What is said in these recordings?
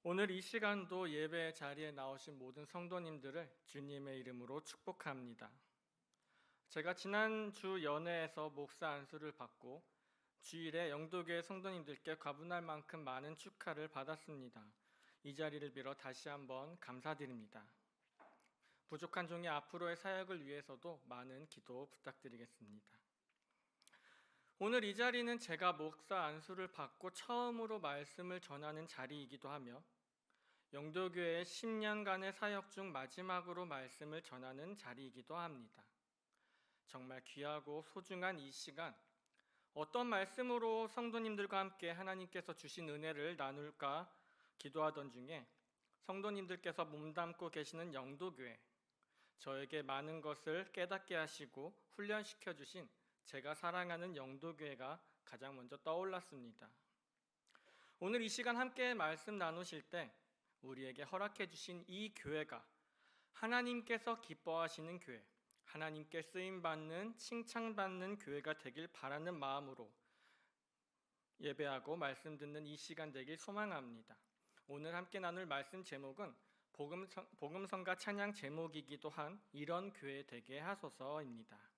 오늘 이 시간도 예배 자리에 나오신 모든 성도님들을 주님의 이름으로 축복합니다. 제가 지난주 연회에서 목사 안수를 받고 주일에 영도교회 성도님들께 과분할 만큼 많은 축하를 받았습니다. 이 자리를 빌어 다시 한번 감사드립니다. 부족한 종의 앞으로의 사역을 위해서도 많은 기도 부탁드리겠습니다. 오늘 이 자리는 제가 목사 안수를 받고 처음으로 말씀을 전하는 자리이기도 하며 영도교회의 10년간의 사역 중 마지막으로 말씀을 전하는 자리이기도 합니다. 정말 귀하고 소중한 이 시간, 어떤 말씀으로 성도님들과 함께 하나님께서 주신 은혜를 나눌까 기도하던 중에 성도님들께서 몸담고 계시는 영도교회, 저에게 많은 것을 깨닫게 하시고 훈련시켜 주신 제가 사랑하는 영도교회가 가장 먼저 떠올랐습니다. 오늘 이 시간 함께 말씀 나누실 때 우리에게 허락해 주신 이 교회가 하나님께서 기뻐하시는 교회, 하나님께 쓰임받는, 칭찬받는 교회가 되길 바라는 마음으로 예배하고 말씀 듣는 이 시간 되길 소망합니다. 오늘 함께 나눌 말씀 제목은 복음성가 찬양 제목이기도 한 이런 교회 되게 하소서입니다.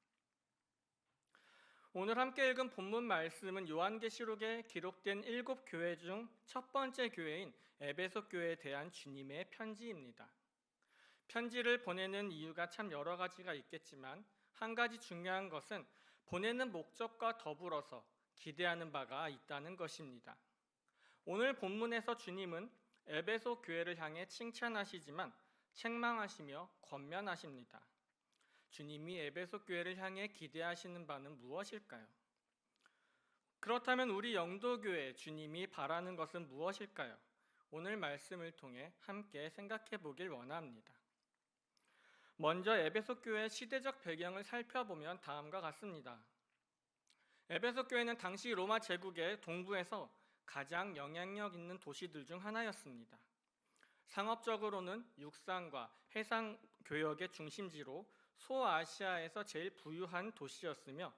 오늘 함께 읽은 본문 말씀은 요한계시록에 기록된 7교회 중 첫 번째 교회인 에베소 교회에 대한 주님의 편지입니다. 편지를 보내는 이유가 참 여러 가지가 있겠지만 한 가지 중요한 것은 보내는 목적과 더불어서 기대하는 바가 있다는 것입니다. 오늘 본문에서 주님은 에베소 교회를 향해 칭찬하시지만 책망하시며 권면하십니다. 주님이 에베소 교회를 향해 기대하시는 바는 무엇일까요? 그렇다면 우리 영도교회 주님이 바라는 것은 무엇일까요? 오늘 말씀을 통해 함께 생각해 보길 원합니다. 먼저 에베소 교회의 시대적 배경을 살펴보면 다음과 같습니다. 에베소 교회는 당시 로마 제국의 동부에서 가장 영향력 있는 도시들 중 하나였습니다. 상업적으로는 육상과 해상 교역의 중심지로 소아시아에서 제일 부유한 도시였으며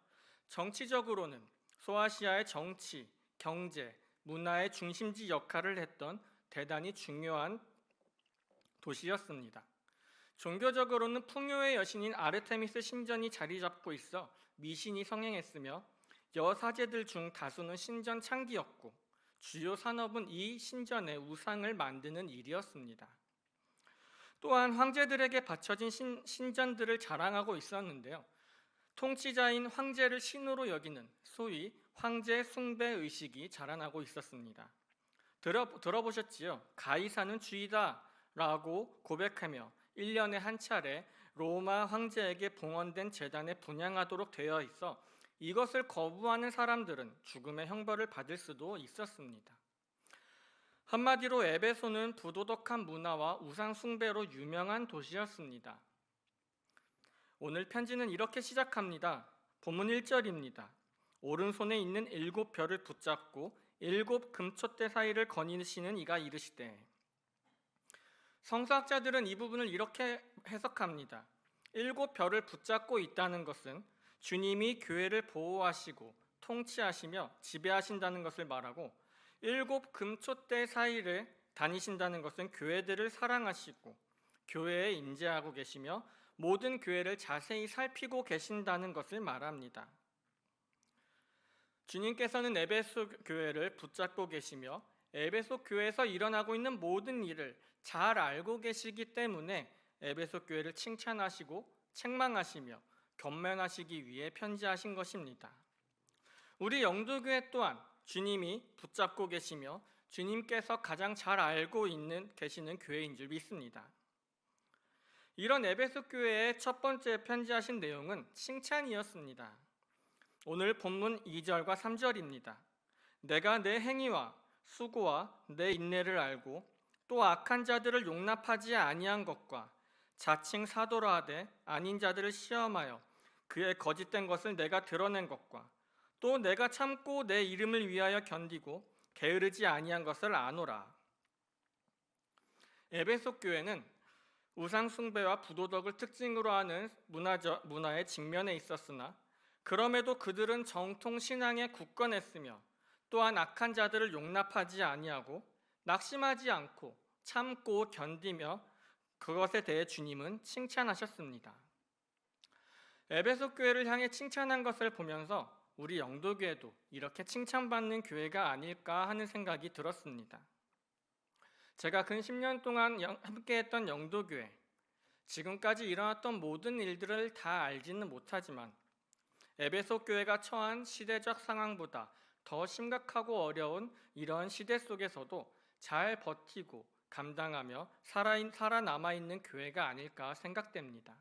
정치적으로는 소아시아의 정치, 경제, 문화의 중심지 역할을 했던 대단히 중요한 도시였습니다. 종교적으로는 풍요의 여신인 아르테미스 신전이 자리 잡고 있어 미신이 성행했으며 여사제들 중 다수는 신전 창기였고 주요 산업은 이 신전의 우상을 만드는 일이었습니다. 또한 황제들에게 바쳐진 신전들을 자랑하고 있었는데요. 통치자인 황제를 신으로 여기는 소위 황제 숭배 의식이 자라나고 있었습니다. 들어보셨지요? 가이사는 주이다 라고 고백하며 1년에 한 차례 로마 황제에게 봉헌된 제단에 분향하도록 되어 있어 이것을 거부하는 사람들은 죽음의 형벌을 받을 수도 있었습니다. 한마디로 에베소는 부도덕한 문화와 우상 숭배로 유명한 도시였습니다. 오늘 편지는 이렇게 시작합니다. 본문 1절입니다. 오른손에 있는 7별을 붙잡고 7 금촛대 사이를 거니시는 이가 이르시되. 성서학자들은 이 부분을 이렇게 해석합니다. 7별을 붙잡고 있다는 것은 주님이 교회를 보호하시고 통치하시며 지배하신다는 것을 말하고 7 금촛대 사이를 다니신다는 것은 교회들을 사랑하시고 교회에 임재하고 계시며 모든 교회를 자세히 살피고 계신다는 것을 말합니다. 주님께서는 에베소 교회를 붙잡고 계시며 에베소 교회에서 일어나고 있는 모든 일을 잘 알고 계시기 때문에 에베소 교회를 칭찬하시고 책망하시며 권면하시기 위해 편지하신 것입니다. 우리 영도교회 또한 주님이 붙잡고 계시며 주님께서 가장 잘 알고 계시는 교회인 줄 믿습니다. 이런 에베소 교회의 첫 번째 편지하신 내용은 칭찬이었습니다. 오늘 본문 2절과 3절입니다. 내가 내 행위와 수고와 내 인내를 알고 또 악한 자들을 용납하지 아니한 것과 자칭 사도라 하되 아닌 자들을 시험하여 그의 거짓된 것을 내가 드러낸 것과 또 내가 참고 내 이름을 위하여 견디고 게으르지 아니한 것을 아노라. 에베소 교회는 우상 숭배와 부도덕을 특징으로 하는 문화의 직면에 있었으나 그럼에도 그들은 정통 신앙에 굳건했으며 또한 악한 자들을 용납하지 아니하고 낙심하지 않고 참고 견디며 그것에 대해 주님은 칭찬하셨습니다. 에베소 교회를 향해 칭찬한 것을 보면서 우리 영도교회도 이렇게 칭찬받는 교회가 아닐까 하는 생각이 들었습니다. 제가 근 10년 동안 함께했던 영도교회, 지금까지 일어났던 모든 일들을 다 알지는 못하지만 에베소 교회가 처한 시대적 상황보다 더 심각하고 어려운 이런 시대 속에서도 잘 버티고 감당하며 살아남아있는 교회가 아닐까 생각됩니다.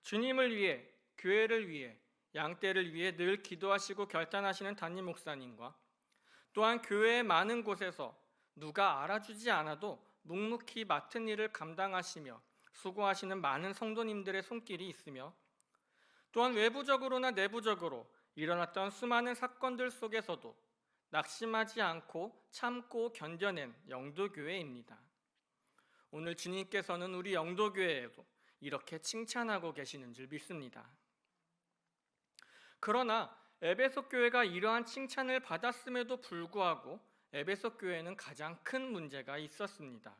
주님을 위해, 교회를 위해, 양떼를 위해 늘 기도하시고 결단하시는 담임 목사님과 또한 교회의 많은 곳에서 누가 알아주지 않아도 묵묵히 맡은 일을 감당하시며 수고하시는 많은 성도님들의 손길이 있으며 또한 외부적으로나 내부적으로 일어났던 수많은 사건들 속에서도 낙심하지 않고 참고 견뎌낸 영도교회입니다. 오늘 주님께서는 우리 영도교회에도 이렇게 칭찬하고 계시는 줄 믿습니다. 그러나 에베소 교회가 이러한 칭찬을 받았음에도 불구하고 에베소 교회는 가장 큰 문제가 있었습니다.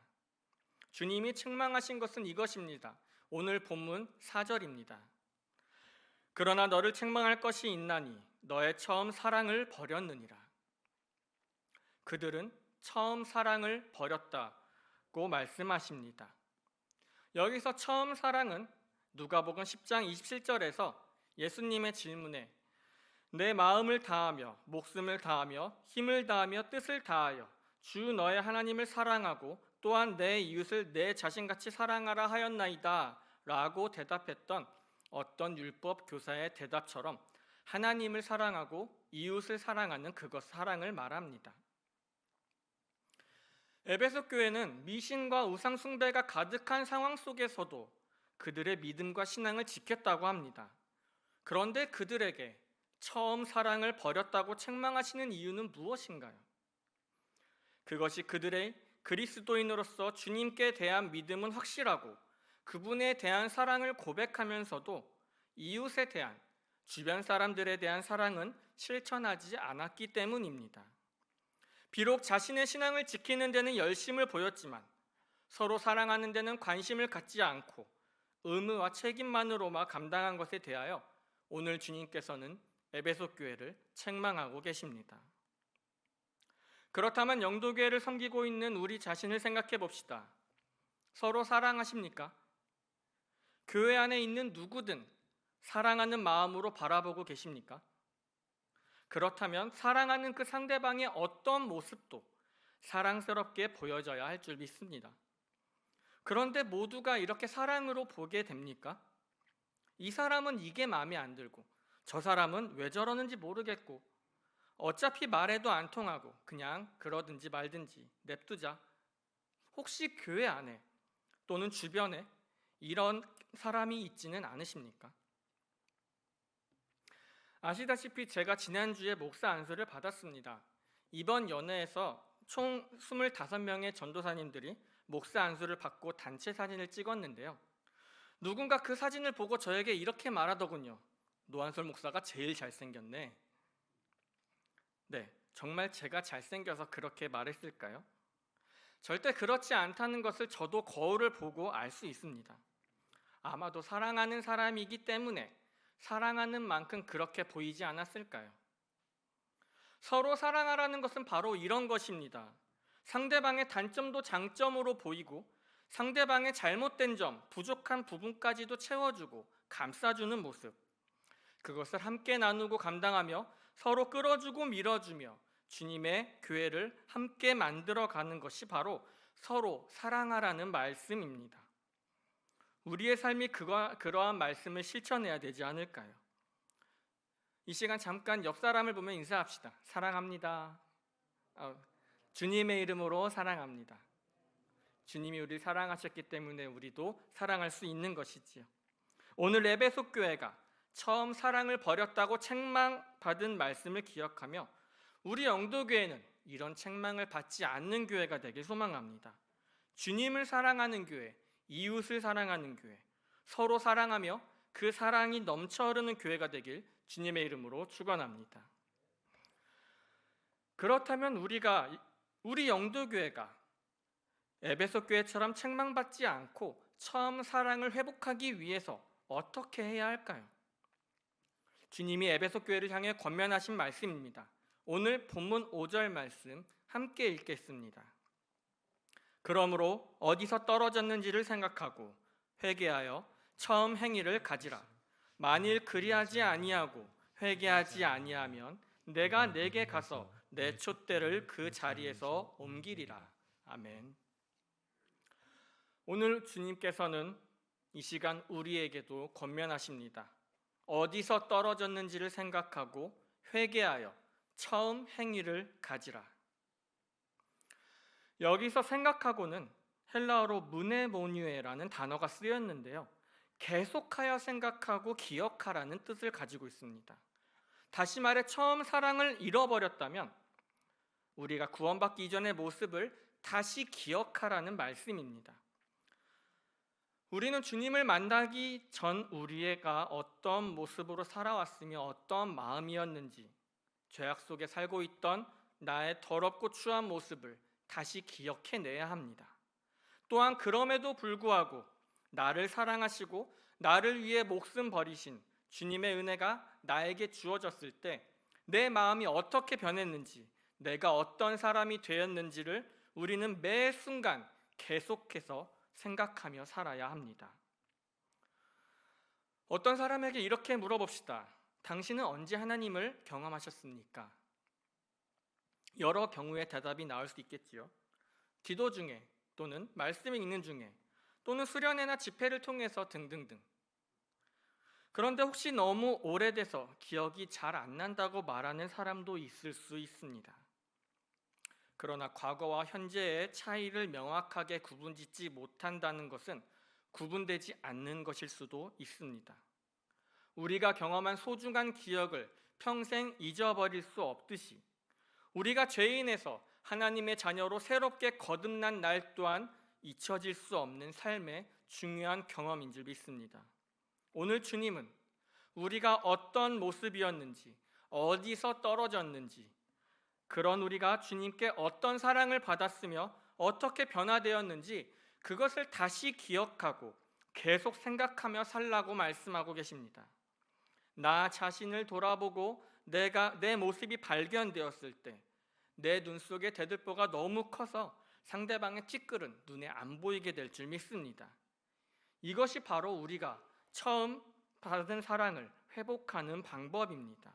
주님이 책망하신 것은 이것입니다. 오늘 본문 4절입니다. 그러나 너를 책망할 것이 있나니 너의 처음 사랑을 버렸느니라. 그들은 처음 사랑을 버렸다고 말씀하십니다. 여기서 처음 사랑은 누가복음 10장 27절에서 예수님의 질문에 내 마음을 다하며 목숨을 다하며 힘을 다하며 뜻을 다하여 주 너의 하나님을 사랑하고 또한 내 이웃을 내 자신같이 사랑하라 하였나이다 라고 대답했던 어떤 율법 교사의 대답처럼 하나님을 사랑하고 이웃을 사랑하는 그것 사랑을 말합니다. 에베소 교회는 미신과 우상 숭배가 가득한 상황 속에서도 그들의 믿음과 신앙을 지켰다고 합니다. 그런데 그들에게 처음 사랑을 버렸다고 책망하시는 이유는 무엇인가요? 그것이 그들의 그리스도인으로서 주님께 대한 믿음은 확실하고 그분에 대한 사랑을 고백하면서도 이웃에 대한, 주변 사람들에 대한 사랑은 실천하지 않았기 때문입니다. 비록 자신의 신앙을 지키는 데는 열심을 보였지만 서로 사랑하는 데는 관심을 갖지 않고 의무와 책임만으로만 감당한 것에 대하여 오늘 주님께서는 에베소 교회를 책망하고 계십니다. 그렇다면 영도교회를 섬기고 있는 우리 자신을 생각해 봅시다. 서로 사랑하십니까? 교회 안에 있는 누구든 사랑하는 마음으로 바라보고 계십니까? 그렇다면 사랑하는 그 상대방의 어떤 모습도 사랑스럽게 보여져야 할 줄 믿습니다. 그런데 모두가 이렇게 사랑으로 보게 됩니까? 이 사람은 이게 마음에 안 들고 저 사람은 왜 저러는지 모르겠고 어차피 말해도 안 통하고 그냥 그러든지 말든지 냅두자. 혹시 교회 안에 또는 주변에 이런 사람이 있지는 않으십니까? 아시다시피 제가 지난주에 목사 안수를 받았습니다. 이번 연회에서 총 25명의 전도사님들이 목사 안수를 받고 단체 사진을 찍었는데요. 누군가 그 사진을 보고 저에게 이렇게 말하더군요. 노한솔 목사가 제일 잘생겼네. 네, 정말 제가 잘생겨서 그렇게 말했을까요? 절대 그렇지 않다는 것을 저도 거울을 보고 알 수 있습니다. 아마도 사랑하는 사람이기 때문에 사랑하는 만큼 그렇게 보이지 않았을까요? 서로 사랑하라는 것은 바로 이런 것입니다. 상대방의 단점도 장점으로 보이고 상대방의 잘못된 점, 부족한 부분까지도 채워주고 감싸주는 모습. 그것을 함께 나누고 감당하며 서로 끌어주고 밀어주며 주님의 교회를 함께 만들어가는 것이 바로 서로 사랑하라는 말씀입니다. 우리의 삶이 그러한 말씀을 실천해야 되지 않을까요? 이 시간 잠깐 옆 사람을 보면 인사합시다. 사랑합니다. 주님의 이름으로 사랑합니다. 주님이 우리를 사랑하셨기 때문에 우리도 사랑할 수 있는 것이지요. 오늘 에베소 교회가 처음 사랑을 버렸다고 책망받은 말씀을 기억하며 우리 영도교회는 이런 책망을 받지 않는 교회가 되길 소망합니다. 주님을 사랑하는 교회, 이웃을 사랑하는 교회, 서로 사랑하며 그 사랑이 넘쳐 흐르는 교회가 되길 주님의 이름으로 축원합니다. 그렇다면 우리가 우리 영도교회가 에베소 교회처럼 책망받지 않고 처음 사랑을 회복하기 위해서 어떻게 해야 할까요? 주님이 에베소 교회를 향해 권면하신 말씀입니다. 오늘 본문 5절 말씀 함께 읽겠습니다. 그러므로 어디서 떨어졌는지를 생각하고 회개하여 처음 행위를 가지라. 만일 그리하지 아니하고 회개하지 아니하면 내가 내게 가서 내 촛대를 그 자리에서 옮기리라. 아멘. 오늘 주님께서는 이 시간 우리에게도 권면하십니다. 어디서 떨어졌는지를 생각하고 회개하여 처음 행위를 가지라. 여기서 생각하고는 헬라어로 무네모뉴에라는 단어가 쓰였는데요. 계속하여 생각하고 기억하라는 뜻을 가지고 있습니다. 다시 말해 처음 사랑을 잃어버렸다면 우리가 구원받기 이전의 모습을 다시 기억하라는 말씀입니다. 우리는 주님을 만나기 전 우리가 어떤 모습으로 살아왔으며 어떤 마음이었는지, 죄악 속에 살고 있던 나의 더럽고 추한 모습을 다시 기억해내야 합니다. 또한 그럼에도 불구하고 나를 사랑하시고 나를 위해 목숨 버리신 주님의 은혜가 나에게 주어졌을 때 내 마음이 어떻게 변했는지, 내가 어떤 사람이 되었는지를 우리는 매 순간 계속해서 생각하며 살아야 합니다. 어떤 사람에게 이렇게 물어봅시다. 당신은 언제 하나님을 경험하셨습니까? 여러 경우의 대답이 나올 수 있겠지요. 기도 중에, 또는 말씀을 읽는 중에, 또는 수련회나 집회를 통해서 등등등. 그런데 혹시 너무 오래돼서 기억이 잘 안 난다고 말하는 사람도 있을 수 있습니다. 그러나 과거와 현재의 차이를 명확하게 구분짓지 못한다는 것은 구분되지 않는 것일 수도 있습니다. 우리가 경험한 소중한 기억을 평생 잊어버릴 수 없듯이 우리가 죄인에서 하나님의 자녀로 새롭게 거듭난 날 또한 잊혀질 수 없는 삶의 중요한 경험인 줄 믿습니다. 오늘 주님은 우리가 어떤 모습이었는지, 어디서 떨어졌는지, 그런 우리가 주님께 어떤 사랑을 받았으며 어떻게 변화되었는지 그것을 다시 기억하고 계속 생각하며 살라고 말씀하고 계십니다. 나 자신을 돌아보고 내 모습이 발견되었을 때 내 눈 속에 대들보가 너무 커서 상대방의 티끌은 눈에 안 보이게 될 줄 믿습니다. 이것이 바로 우리가 처음 받은 사랑을 회복하는 방법입니다.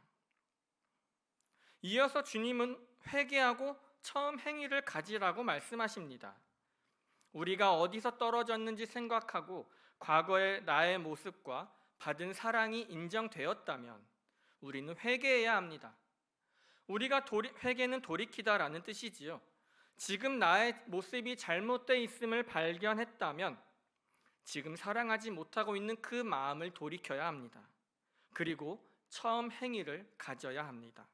이어서 주님은 회개하고 처음 행위를 가지라고 말씀하십니다. 우리가 어디서 떨어졌는지 생각하고 과거의 나의 모습과 받은 사랑이 인정되었다면 우리는 회개해야 합니다. 회개는 돌이키다라는 뜻이지요. 지금 나의 모습이 잘못되어 있음을 발견했다면 지금 사랑하지 못하고 있는 그 마음을 돌이켜야 합니다. 그리고 처음 행위를 가져야 합니다.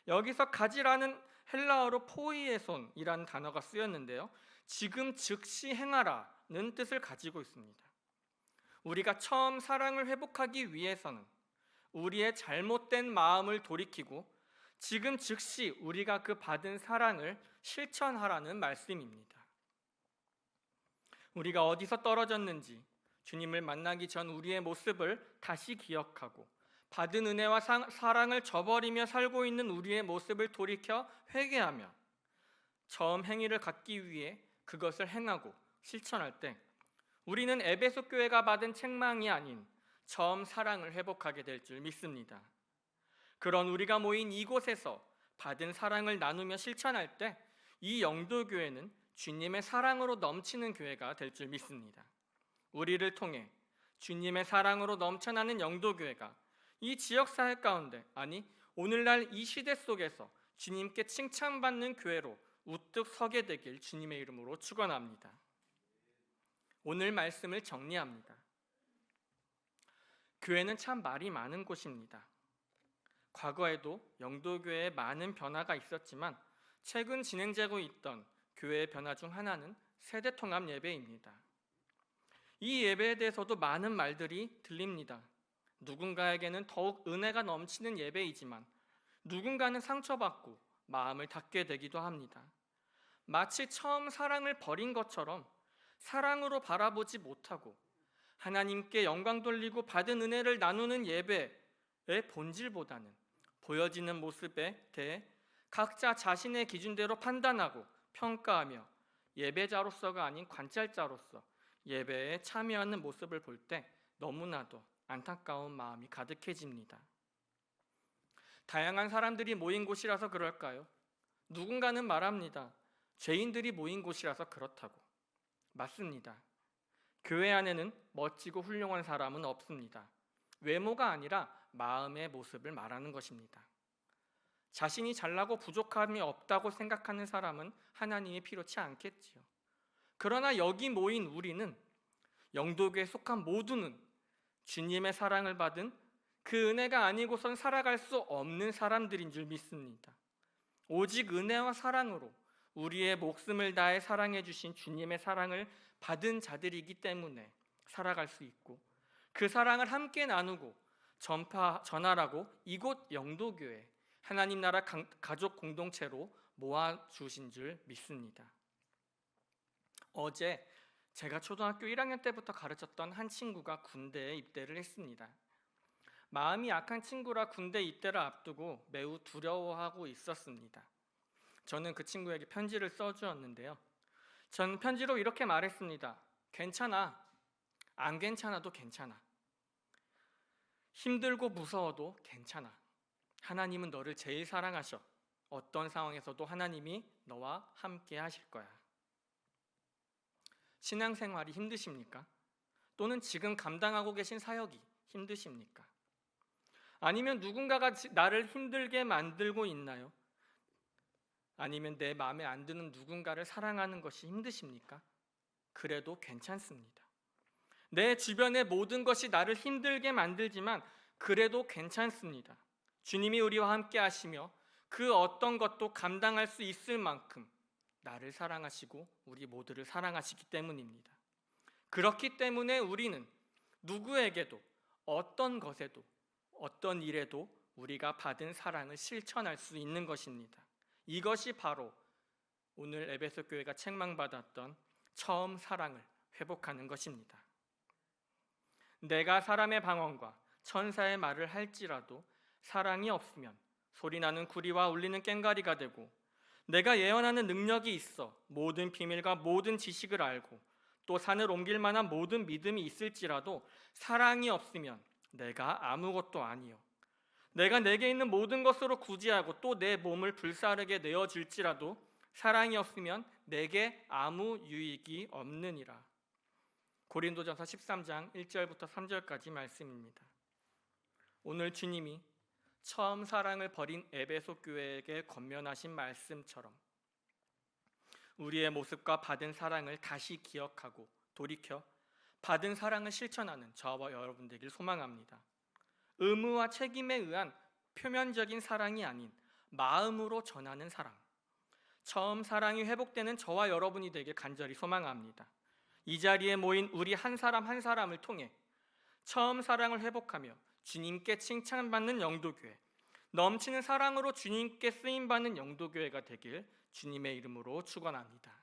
여기서 가지라는 헬라어로 포이에손이라는 단어가 쓰였는데요. 지금 즉시 행하라는 뜻을 가지고 있습니다. 우리가 처음 사랑을 회복하기 위해서는 우리의 잘못된 마음을 돌이키고 지금 즉시 우리가 그 받은 사랑을 실천하라는 말씀입니다. 우리가 어디서 떨어졌는지 주님을 만나기 전 우리의 모습을 다시 기억하고 받은 은혜와 사랑을 저버리며 살고 있는 우리의 모습을 돌이켜 회개하며 처음 행위를 갖기 위해 그것을 행하고 실천할 때 우리는 에베소 교회가 받은 책망이 아닌 처음 사랑을 회복하게 될 줄 믿습니다. 그런 우리가 모인 이곳에서 받은 사랑을 나누며 실천할 때 이 영도교회는 주님의 사랑으로 넘치는 교회가 될 줄 믿습니다. 우리를 통해 주님의 사랑으로 넘쳐나는 영도교회가 이 지역사회 가운데, 아니 오늘날 이 시대 속에서 주님께 칭찬받는 교회로 우뚝 서게 되길 주님의 이름으로 축원합니다. 오늘 말씀을 정리합니다. 교회는 참 말이 많은 곳입니다. 과거에도 영도교회에 많은 변화가 있었지만 최근 진행되고 있던 교회의 변화 중 하나는 세대통합 예배입니다. 이 예배에 대해서도 많은 말들이 들립니다. 누군가에게는 더욱 은혜가 넘치는 예배이지만 누군가는 상처받고 마음을 닫게 되기도 합니다. 마치 처음 사랑을 버린 것처럼 사랑으로 바라보지 못하고 하나님께 영광 돌리고 받은 은혜를 나누는 예배의 본질보다는 보여지는 모습에 대해 각자 자신의 기준대로 판단하고 평가하며 예배자로서가 아닌 관찰자로서 예배에 참여하는 모습을 볼 때 너무나도 안타까운 마음이 가득해집니다. 다양한 사람들이 모인 곳이라서 그럴까요? 누군가는 말합니다. 죄인들이 모인 곳이라서 그렇다고. 맞습니다. 교회 안에는 멋지고 훌륭한 사람은 없습니다. 외모가 아니라 마음의 모습을 말하는 것입니다. 자신이 잘나고 부족함이 없다고 생각하는 사람은 하나님이 필요치 않겠지요. 그러나 여기 모인 우리는 영도교에 속한 모두는 주님의 사랑을 받은 그 은혜가 아니고선 살아갈 수 없는 사람들인 줄 믿습니다. 오직 은혜와 사랑으로 우리의 목숨을 다해 사랑해 주신 주님의 사랑을 받은 자들이기 때문에 살아갈 수 있고 그 사랑을 함께 나누고 전하라고 이곳 영도교회 하나님 나라 가족 공동체로 모아주신 줄 믿습니다. 어제 제가 초등학교 1학년 때부터 가르쳤던 한 친구가 군대에 입대를 했습니다. 마음이 약한 친구라 군대 입대를 앞두고 매우 두려워하고 있었습니다. 저는 그 친구에게 편지를 써주었는데요. 전 편지로 이렇게 말했습니다. 괜찮아. 안 괜찮아도 괜찮아. 힘들고 무서워도 괜찮아. 하나님은 너를 제일 사랑하셔. 어떤 상황에서도 하나님이 너와 함께 하실 거야. 신앙생활이 힘드십니까? 또는 지금 감당하고 계신 사역이 힘드십니까? 아니면 누군가가 나를 힘들게 만들고 있나요? 아니면 내 마음에 안 드는 누군가를 사랑하는 것이 힘드십니까? 그래도 괜찮습니다. 내 주변의 모든 것이 나를 힘들게 만들지만 그래도 괜찮습니다. 주님이 우리와 함께 하시며 그 어떤 것도 감당할 수 있을 만큼 나를 사랑하시고 우리 모두를 사랑하시기 때문입니다. 그렇기 때문에 우리는 누구에게도 어떤 것에도 어떤 일에도 우리가 받은 사랑을 실천할 수 있는 것입니다. 이것이 바로 오늘 에베소 교회가 책망받았던 처음 사랑을 회복하는 것입니다. 내가 사람의 방언과 천사의 말을 할지라도 사랑이 없으면 소리나는 구리와 울리는 꽹과리가 되고 내가 예언하는 능력이 있어 모든 비밀과 모든 지식을 알고 또 산을 옮길 만한 모든 믿음이 있을지라도 사랑이 없으면 내가 아무것도 아니요 내가 내게 있는 모든 것으로 구제하고 또 내 몸을 불사르게 내어줄지라도 사랑이 없으면 내게 아무 유익이 없느니라. 고린도전서 13장 1절부터 3절까지 말씀입니다. 오늘 주님이 처음 사랑을 버린 에베소 교회에게 권면하신 말씀처럼 우리의 모습과 받은 사랑을 다시 기억하고 돌이켜 받은 사랑을 실천하는 저와 여러분 되길 소망합니다. 의무와 책임에 의한 표면적인 사랑이 아닌 마음으로 전하는 사랑, 처음 사랑이 회복되는 저와 여러분이 되길 간절히 소망합니다. 이 자리에 모인 우리 한 사람 한 사람을 통해 처음 사랑을 회복하며 주님께 칭찬받는 영도교회, 넘치는 사랑으로 주님께 쓰임받는 영도교회가 되길 주님의 이름으로 축원합니다.